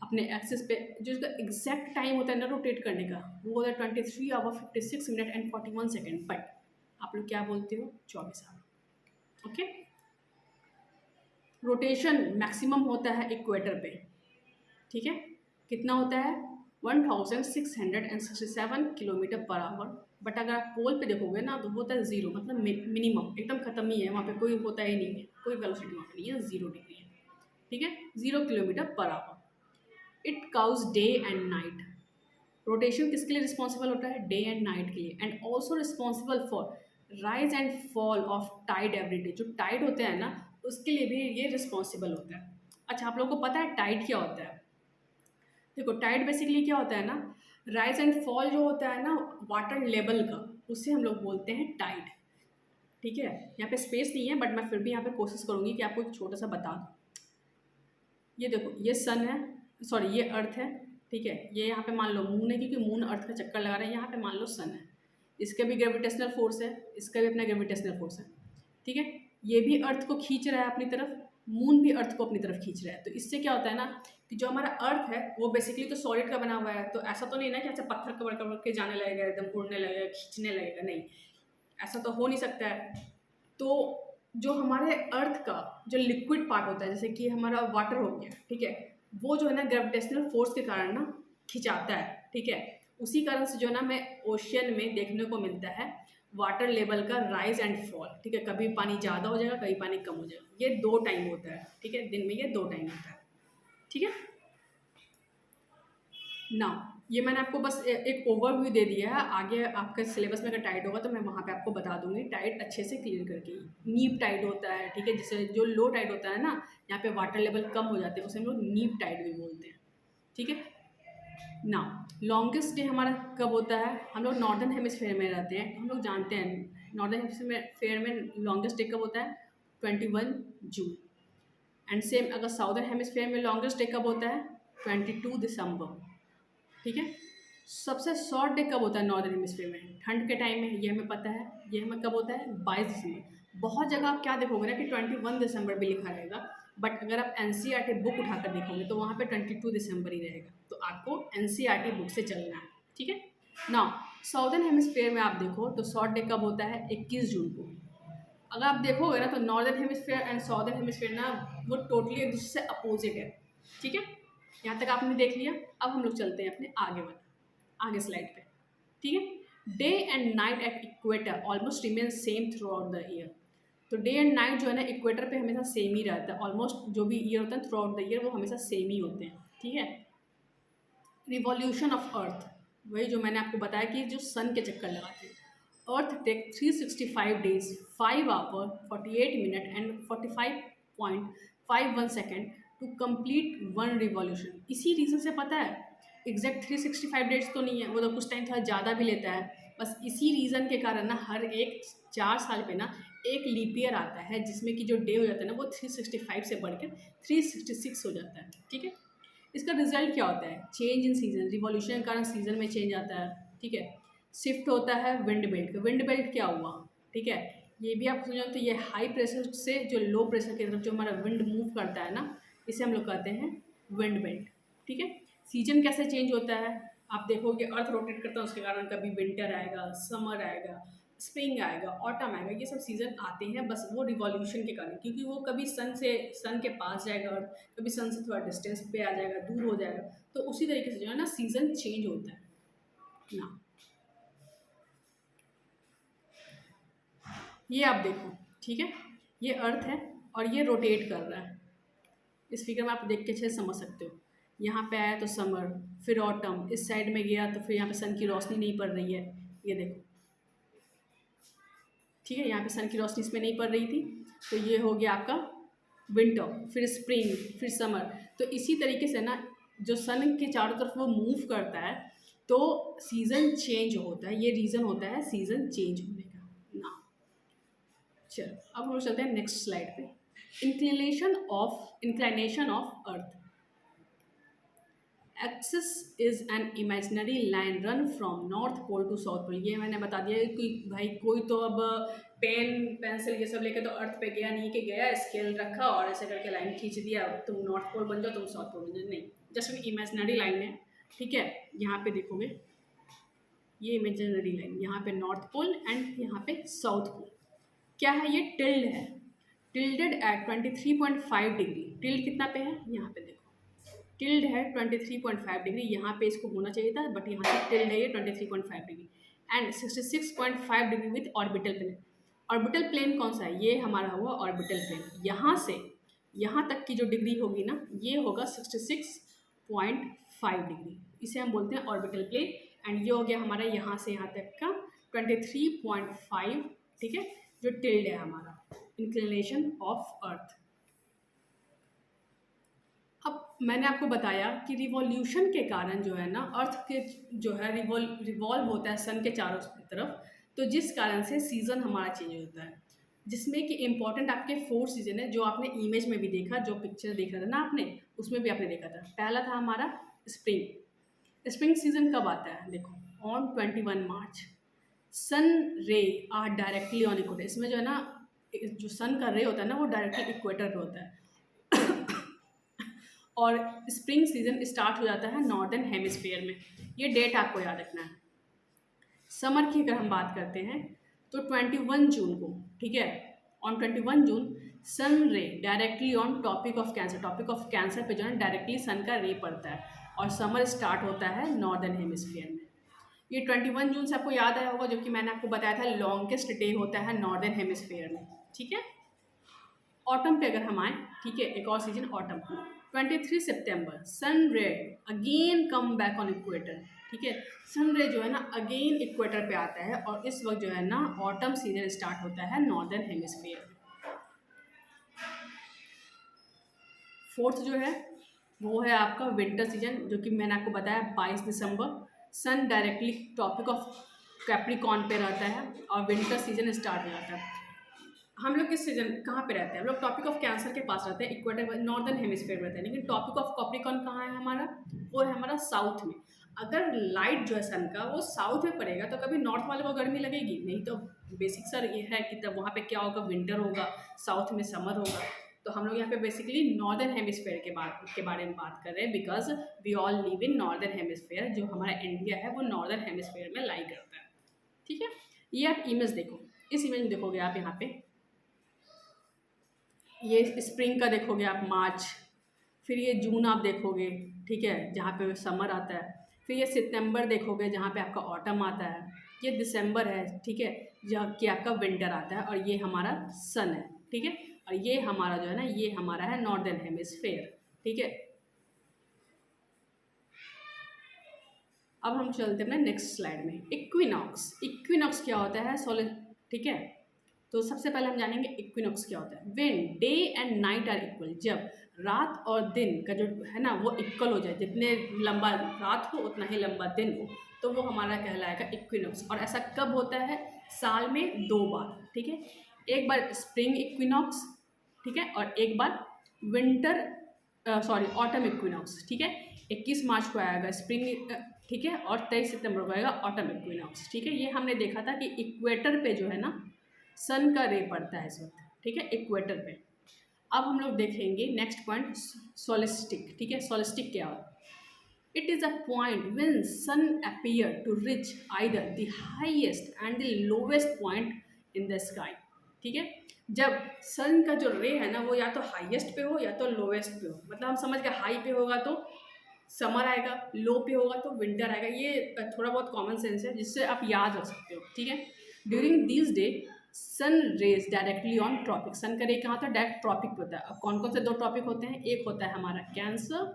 अपने एक्सिस पे। जो इसका एग्जैक्ट टाइम होता है ना रोटेट करने का, वो होता है 23 hour 56 minute and 41 second, but आप लोग क्या बोलते हो? 24 आवर, ओके। रोटेशन मैक्सिमम होता है इक्वेटर पे, ठीक है। कितना होता है? 1667 किलोमीटर पर आवर। बट अगर आप पोल पे देखोगे ना तो होता है 0, मतलब मिनिमम, एकदम खत्म ही है, वहाँ पे कोई होता ही नहीं है, कोई वेलोसिटी वहाँ पे नहीं है, 0 डिग्री है, ठीक है, 0 kilometre per hour. It cause day and night. Rotation किसके लिए रिस्पॉन्सिबल होता है? डे एंड नाइट के लिए। And also responsible for rise and fall of tide every day. जो टाइड होते हैं ना उसके लिए भी ये रिस्पॉन्सिबल होता है। अच्छा, आप लोगों को पता है टाइड क्या होता है? देखो, टाइड बेसिकली क्या होता है ना, राइज एंड फॉल जो होता है ना वाटर लेवल का, उससे हम लोग बोलते हैं टाइड, ठीक है। यहाँ पे स्पेस नहीं है, बट मैं फिर भी यहाँ पे कोशिश करूँगी कि आपको एक छोटा सा बता दूँ। ये देखो, ये सन है, सॉरी ये अर्थ है, ठीक है। ये यहाँ पे मान लो मून है, क्योंकि मून अर्थ का चक्कर लगा रहा है। यहाँ पे मान लो सन है, इसका भी ग्रेविटेशनल फोर्स है, इसका भी अपना ग्रेविटेशनल फोर्स है, ठीक है। ये भी अर्थ को खींच रहा है अपनी तरफ, मून भी अर्थ को अपनी तरफ खींच रहा है। तो इससे क्या होता है ना कि जो हमारा अर्थ है वो बेसिकली तो सॉलिड का बना हुआ है, तो ऐसा तो नहीं ना कि ऐसे पत्थर कवर कवर के जाने लगेगा, एकदम उड़ने लगेगा, खींचने लगेगा, नहीं, ऐसा तो हो नहीं सकता है। तो जो हमारे अर्थ का जो लिक्विड पार्ट होता है, जैसे कि हमारा वाटर हो गया, ठीक है, वो जो है ना ग्रेविटेशनल फोर्स के कारण ना खिंचाता है, ठीक है। उसी कारण से जो है ना हमें ओशियन में देखने को मिलता है वाटर लेवल का राइज एंड फॉल, ठीक है। कभी पानी ज़्यादा हो जाएगा, कभी पानी कम हो जाएगा। ये 2 टाइम होता है, ठीक है, दिन में ये 2 टाइम होता है, ठीक है ना। ये मैंने आपको बस एक ओवरव्यू दे दिया है। आगे आपके सिलेबस में अगर टाइट होगा तो मैं वहाँ पे आपको बता दूंगी टाइट अच्छे से क्लियर करके। नीप टाइट होता है, ठीक है, जिससे जो लो टाइट होता है ना, यहाँ पे वाटर लेवल कम हो जाते हैं, उसे हम लोग नीप टाइट भी बोलते हैं, ठीक है ना। लॉन्गेस्ट डे हमारा कब होता है? हम लोग नॉर्दर्न हेमिस्फेयर में रहते हैं, हम लोग जानते हैं नॉर्दर्न हेमिस्फेयर में लॉन्गेस्ट डे कब होता है? 21 जून। एंड सेम अगर साउदर्न हेमिस्फेयर में लॉन्गेस्ट डे कब होता है? 22 दिसंबर, ठीक है। सबसे शॉर्ट डे कब होता है नॉर्दर्न हेमिस्फीयर में? ठंड के टाइम में, ये हमें पता है। ये हमें कब होता है? 22 दिसंबर। बहुत जगह आप क्या देखोगे ना कि 21 दिसंबर भी लिखा रहेगा, बट अगर आप एनसीईआरटी बुक उठाकर देखोगे तो वहाँ पे 22 दिसंबर ही रहेगा। तो आपको एनसीईआरटी बुक से चलना है, ठीक है ना। साउदर्न हेमिस्फीयर में आप देखो तो शॉर्ट डे कब होता है? 21 जून को। अगर आप देखोगे ना तो northern hemisphere and southern hemisphere ना वो टोटली एक दूसरे से अपोजिट है, ठीक है। यहाँ तक आपने देख लिया। अब हम लोग चलते हैं अपने आगे स्लाइड पे, ठीक है। Day and night at equator almost remain same through out the year. तो डे एंड नाइट जो है ना इक्वेटर पे हमेशा सेम ही रहता है, ऑलमोस्ट जो भी ईयर होता है थ्रू आउट द ईयर वो हमेशा सेम ही होते हैं, ठीक है। रिवॉल्यूशन ऑफ अर्थ, वही जो मैंने आपको बताया कि जो सन के चक्कर लगाते हैं। Earth take 365 days 5 hour 48 minute and 45.51 second to complete one revolution. इसी रीज़न से पता है एग्जैक्ट 365 डेज तो नहीं है, वो तो कुछ टाइम थोड़ा ज़्यादा भी लेता है। बस इसी रीज़न के कारण ना हर एक 4 साल पे ना एक लीप ईयर आता है, जिसमें कि जो डे हो जाता है ना वो 365 से बढ़कर 366 हो जाता है, ठीक है। इसका रिजल्ट क्या होता है? चेंज इन सीजन, रिवॉल्यूशन के कारण सीजन में चेंज आता है, ठीक है। शिफ्ट होता है विंड बेल्ट। विंड बेल्ट क्या हुआ, ठीक है, ये भी आप समझो तो ये हाई प्रेशर से जो लो प्रेशर की तरफ जो हमारा विंड मूव करता है ना, इसे हम लोग कहते हैं विंड बेल्ट, ठीक है। सीजन कैसे चेंज होता है? आप देखोगे अर्थ रोटेट करता है, उसके कारण कभी विंटर आएगा, समर आएगा, स्प्रिंग आएगा, ऑटम आएगा, ये सब सीज़न आते हैं बस वो रिवॉल्यूशन के कारण, क्योंकि वो कभी सन के पास जाएगा और कभी सन से थोड़ा डिस्टेंस पे आ जाएगा, दूर हो जाएगा, तो उसी तरीके से जो है ना सीज़न चेंज होता है ना। ये आप देखो, ठीक है, ये अर्थ है और ये रोटेट कर रहा है। इस फिगर में आप देख के अच्छे से समझ सकते हो। यहाँ पे आया तो समर, फिर ऑटम, इस साइड में गया तो फिर यहाँ पे सन की रोशनी नहीं पड़ रही है, ये देखो, ठीक है, यहाँ पे सन की रोशनी इसमें नहीं पड़ रही थी, तो ये हो गया आपका विंटर, फिर स्प्रिंग, फिर समर। तो इसी तरीके से ना जो सन के चारों तरफ वो मूव करता है तो सीज़न चेंज होता है, ये रीज़न होता है सीज़न चेंज होने का ना। चलो अब हम लोग चलते हैं नेक्स्ट स्लाइड पे। Inclination of earth. Axis is an imaginary line run from north pole to south pole. ये मैंने बता दिया कि भाई कोई तो अब पेन पेंसिल ये सब लेके तो अर्थ पे गया नहीं, कि गया स्केल रखा और ऐसे करके लाइन खींच दिया, तुम नॉर्थ पोल बन जाओ, तुम साउथ पोल बन जाओ, नहीं, जस्ट एक इमेजिनरी लाइन है, ठीक है। यहाँ पे देखोगे ये इमेजिनरी लाइन, यहाँ पे नॉर्थ पोल एंड यहाँ पे साउथ पोल। क्या है ये? टिल्ड है, टिल्डेड एट 23.5 डिग्री। टिल्ड कितना पे है? यहाँ पे देखो, टिल्ड है 23.5 डिग्री, यहाँ पे इसको होना चाहिए था बट यहाँ से टिल्ड है ये 23.5 degree and 66.5 degree with orbital plane. Orbital plane कौन सा है? ये हमारा हुआ ऑर्बिटल प्लेन। यहाँ से यहाँ तक की जो डिग्री होगी ना ये होगा 66.5 डिग्री, इसे हम बोलते हैं ऑर्बिटल प्लेन। एंड ये हो गया हमारा यहाँ से यहाँ तक का 23.5, ठीक है, जो टिल्ड है हमारा इंक्लिनेशन ऑफ अर्थ। अब मैंने आपको बताया कि रिवॉल्यूशन के कारण जो है ना अर्थ के जो है रिवॉल्व होता है सन के चारों तरफ, तो जिस कारण से सीज़न हमारा चेंज होता है, जिसमें कि इम्पॉर्टेंट आपके 4 सीजन है जो आपने इमेज में भी देखा, जो पिक्चर देख रहा था ना आपने, उसमें भी आपने देखा था। पहला था हमारा स्प्रिंग। स्प्रिंग सीजन कब आता है? देखो ऑन 21 मार्च सन रे आर डायरेक्टली ऑन इक्वेटर। इसमें जो है ना जो सन का रे होता है ना वो डायरेक्टली इक्वेटर पे होता है और स्प्रिंग सीजन स्टार्ट हो जाता है नॉर्दर्न हेमिस्फीयर में। ये डेट आपको याद रखना है। समर की अगर हम बात करते हैं तो 21 जून को, ठीक है, ऑन 21 जून सन रे directly on topic of cancer, topic of cancer पे जो है डायरेक्टली सन का रे पड़ता है और समर स्टार्ट होता है नॉर्दर्न हेमिस्फीयर में। ये 21 जून से आपको याद आया होगा, जो कि मैंने आपको बताया था लॉन्गेस्ट डे होता है नॉर्दर्न हेमिस्फीयर में, ठीक है। ऑटम पे अगर हम आए, ठीक है, एक और सीजन ऑटम, 23 सितंबर सन रे again come back on equator, ठीक है, सन रे जो है ना अगेन इक्वेटर पे आता है और इस वक्त जो है ना ऑटम सीजन स्टार्ट होता है नॉर्दर्न हेमिस्फीयर में। फोर्थ जो है वो है आपका विंटर सीजन, जो कि मैंने आपको बताया 22 दिसंबर सन डायरेक्टली टॉपिक ऑफ कैप्रिकॉन पे रहता है और विंटर सीजन स्टार्ट हो जाता है। हम लोग किस सीजन कहाँ पे रहते हैं? हम लोग टॉपिक ऑफ कैंसर के पास रहते हैं, इक्वेटर नॉर्दर्न हेमिस्फीयर में रहते हैं, लेकिन टॉपिक ऑफ कैप्रिकॉन कहाँ है हमारा? वो है हमारा साउथ में। अगर लाइट जो है सन का वो साउथ में पड़ेगा तो कभी नॉर्थ वाले को गर्मी लगेगी नहीं, तो बेसिक सर ये है कि तब वहाँ पे क्या होगा, विंटर होगा, साउथ में समर होगा। तो हम लोग यहाँ पे बेसिकली नॉर्दर्न हेमिस्फीयर के बारे में बात कर रहे हैं, because we all live in northern hemisphere. जो हमारा इंडिया है वो नॉर्दर्न हेमिस्फीयर में लाई करता है, ठीक है। ये आप इमेज देखो, इस इमेज में देखोगे आप यहाँ पे ये स्प्रिंग का देखोगे आप मार्च, फिर ये जून आप देखोगे, ठीक है, जहाँ पे समर आता है, फिर ये सितंबर देखोगे जहाँ पे आपका ऑटम आता है, ये दिसंबर है, ठीक है, जहाँ कि आपका विंटर आता है और ये हमारा सन है, ठीक है, और ये हमारा जो है ना ये हमारा है नॉर्दर्न हेमिस्फीयर, ठीक है। अब हम चलते हैं नेक्स्ट स्लाइड में। इक्विनॉक्स। इक्विनॉक्स क्या होता है? ठीक है, तो सबसे पहले हम जानेंगे इक्विनॉक्स क्या होता है। When day and night are equal, जब रात और दिन का जो है ना वो इक्वल हो जाए, जितने लंबा रात हो उतना ही लंबा दिन हो, तो वो हमारा कहलाएगा इक्विनॉक्स। और ऐसा कब होता है? साल में 2 बार, ठीक है, एक बार स्प्रिंग इक्विनॉक्स, ठीक है, और एक बार ऑटम इक्विनॉक्स, ठीक है। 21 मार्च को आएगा स्प्रिंग, ठीक है, और 23 सितंबर को आएगा ऑटम इक्विनॉक्स, ठीक है। ये हमने देखा था कि इक्वेटर पे जो है ना सन का रे पड़ता है इस वक्त, ठीक है, इक्वेटर पे। अब हम लोग देखेंगे नेक्स्ट पॉइंट सोलिस्टिक, ठीक है। सोलिस्टिक क्या है? It is a point when sun appear to reach either the highest and the lowest point in the sky. ठीक है, जब सन का जो रे है ना वो या तो हाईएस्ट पे हो या तो लोवेस्ट पे हो, मतलब हम समझ गए हाई पे होगा तो समर आएगा, लो पे होगा तो विंटर आएगा। ये थोड़ा बहुत कॉमन सेंस है जिससे आप याद रख सकते हो। ठीक है, during this day sun raise directly on tropic. Sun का रे कहाँ होता है? डायरेक्ट ट्रॉपिक पे होता है। अब कौन कौन से दो टॉपिक होते हैं? एक होता है हमारा कैंसर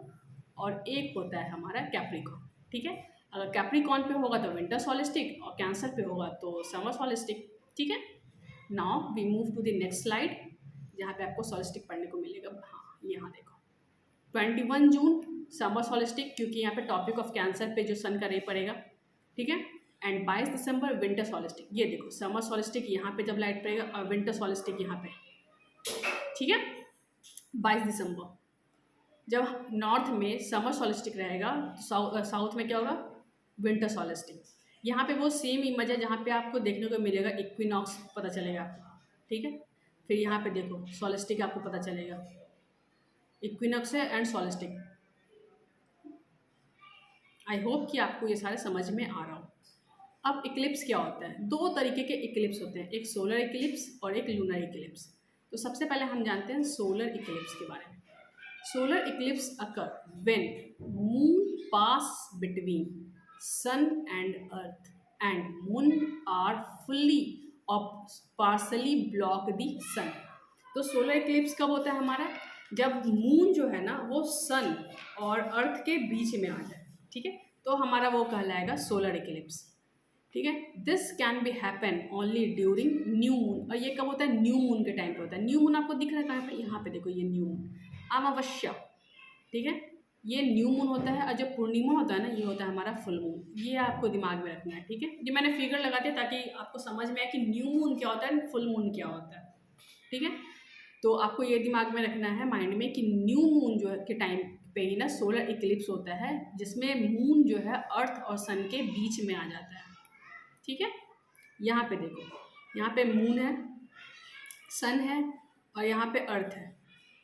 और एक होता है हमारा कैप्रिकॉर्न। ठीक है, अगर कैप्रिकॉर्न पे होगा तो विंटर सॉलिस्टिक और कैंसर पे होगा तो समर सॉलिस्टिक। ठीक है, now we move to the next slide जहाँ पे आपको सॉलिस्टिक पढ़ने को मिलेगा। हाँ, यहाँ देखो 21 जून समर सॉलिस्टिक, क्योंकि यहाँ पे टॉपिक ऑफ कैंसर पे जो सन का रे पड़ेगा। ठीक है, एंड 22 दिसंबर विंटर सॉलिस्टिक। ये देखो समर सॉलिस्टिक यहाँ पे जब लाइट पड़ेगा और विंटर सॉलिस्टिक यहाँ पे। ठीक है, 22 दिसंबर जब नॉर्थ में समर सॉलिस्टिक रहेगा तो साउथ में क्या होगा? विंटर सॉलिस्टिक। यहाँ पे वो सेम इमेज है जहाँ पे आपको देखने को मिलेगा इक्विनॉक्स पता चलेगा आपको। ठीक है, फिर यहाँ पे देखो सॉलिस्टिक आपको पता चलेगा, इक्विनॉक्स है एंड सॉलिस्टिक। आई होप कि आपको ये सारे समझ में आ रहा हो। अब इक्लिप्स क्या होता है? दो तरीके के इक्लिप्स होते हैं, एक सोलर इक्लिप्स और एक लूनर इक्लिप्स। तो सबसे पहले हम जानते हैं सोलर इक्लिप्स के बारे में। Solar eclipse occur when moon pass between sun and earth and moon are fully or partially block the sun. तो सोलर इक्लिप्स कब होता है हमारा? जब मून जो है ना वो सन और अर्थ के बीच में आ जाए। ठीक है, तो हमारा वो कहलाएगा सोलर इक्लिप्स। ठीक है, this can be happen only during new moon. और ये कब होता है? न्यू मून के टाइम पे होता है। न्यू मून आपको दिख रहा है कहाँ पे? यहाँ पे देखो, ये न्यू मून अमावस्या। ठीक है, ये न्यू मून होता है और जब पूर्णिमा होता है ना ये होता है हमारा फुल मून। ये आपको दिमाग में रखना है। ठीक है, ये मैंने फिगर लगा दिया ताकि आपको समझ में आए कि न्यू मून क्या होता है, फुल मून क्या होता है। ठीक है, तो आपको ये दिमाग में रखना है माइंड में कि न्यू मून जो है के टाइम पे ही ना सोलर इक्लिप्स होता है, जिसमें मून जो है अर्थ और सन के बीच में आ जाता है। ठीक है, यहाँ पे देखो, यहाँ पे मून है, सन है और यहाँ पे अर्थ है।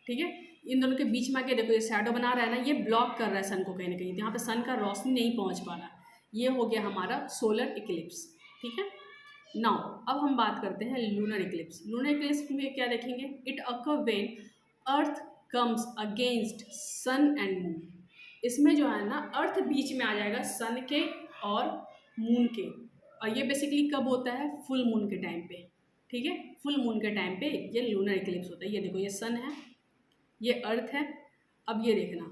ठीक है, इन दोनों के बीच में आके देखो ये शैडो बना रहा है ना, ये ब्लॉक कर रहा है सन को कहीं ना कहीं। यहाँ पे सन का रोशनी नहीं पहुँच पा रहा। ये हो गया हमारा सोलर इक्लिप्स। ठीक है, नाउ अब हम बात करते हैं लूनर इक्लिप्स। लूनर इक्लिप्स में क्या देखेंगे? It occur when earth comes against sun and moon. इसमें जो है ना अर्थ बीच में आ जाएगा सन के और मून के। और ये बेसिकली कब होता है? फुल मून के टाइम पे। ठीक है, फुल मून के टाइम पे ये लूनर इक्लिप्स होता है। ये देखो, ये सन है, ये अर्थ है। अब ये देखना,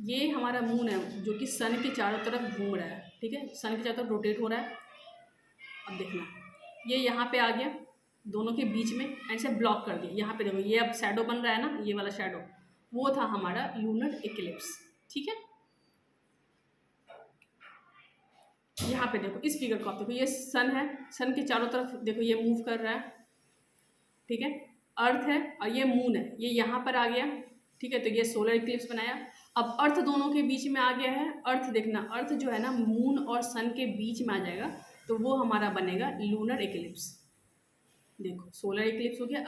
ये हमारा मून है जो कि सन के चारों तरफ घूम रहा है। ठीक है, सन के चारों तरफ रोटेट हो रहा है। अब देखना, ये यहाँ पे आ गया दोनों के बीच में, ऐसे ब्लॉक कर दिया। यहाँ पे देखो, ये अब शैडो बन रहा है ना, ये वाला शैडो, वो था हमारा लूनर इक्लिप्स। ठीक है, यहाँ पे देखो इस फिगर को आप देखो, ये सन है, सन के चारों तरफ देखो ये मूव कर रहा है। ठीक है, अर्थ है और ये मून है, ये यहाँ पर आ गया। ठीक है, तो ये सोलर इक्लिप्स बनाया। अब अर्थ दोनों के बीच में आ गया है। अर्थ देखना, अर्थ जो है ना मून और सन के बीच में आ जाएगा तो वो हमारा बनेगा लूनर इक्लिप्स। देखो सोलर इक्लिप्स हो गया,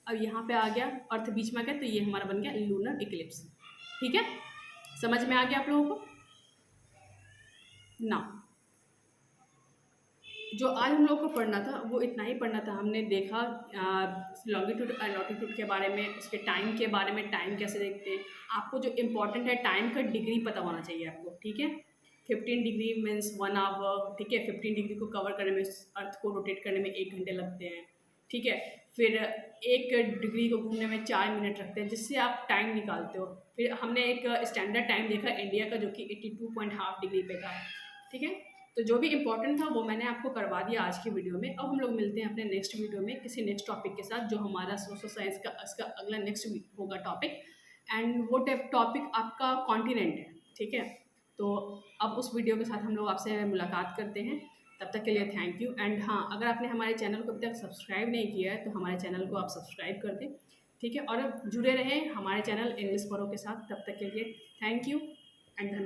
अब यहाँ पे आ गया, अर्थ बीच में आ गया, तो ये हमारा बन गया लूनर इक्लिप्स। ठीक है, समझ में आ गया आप लोगों को ना? जो आज हम लोग को पढ़ना था वो इतना ही पढ़ना था। हमने देखा लॉन्गिट्यूड और लॉटिट्यूड के बारे में, उसके टाइम के बारे में, टाइम कैसे देखते हैं। आपको जो इम्पोर्टेंट है टाइम का डिग्री पता होना चाहिए आपको। ठीक है, 15 डिग्री मीन्स 1 आवर। ठीक है, 15 डिग्री को कवर करने में, अर्थ को रोटेट करने में 1 घंटे लगते हैं। ठीक है, फिर 1 डिग्री को घूमने में 4 मिनट लगते हैं, जिससे आप टाइम निकालते हो। फिर हमने एक स्टैंडर्ड टाइम देखा इंडिया का जो कि 82.5 डिग्री पे था। ठीक है, तो जो भी इम्पोर्टेंट था वो मैंने आपको करवा दिया आज की वीडियो में। अब हम लोग मिलते हैं अपने नेक्स्ट वीडियो में किसी नेक्स्ट टॉपिक के साथ, जो हमारा सोशल साइंस का इसका अगला नेक्स्ट होगा टॉपिक। एंड वो टॉपिक आपका कॉन्टिनेंट है। ठीक है, तो अब उस वीडियो के साथ हम लोग आपसे मुलाकात करते हैं। तब तक के लिए थैंक यू। एंड हाँ, अगर आपने हमारे चैनल को अभी तक सब्सक्राइब नहीं किया है तो हमारे चैनल को आप सब्सक्राइब कर दें। ठीक है, और अब जुड़े रहें हमारे चैनल इंग्लिश परो के साथ। तब तक के लिए थैंक यू एंड धन्यवाद।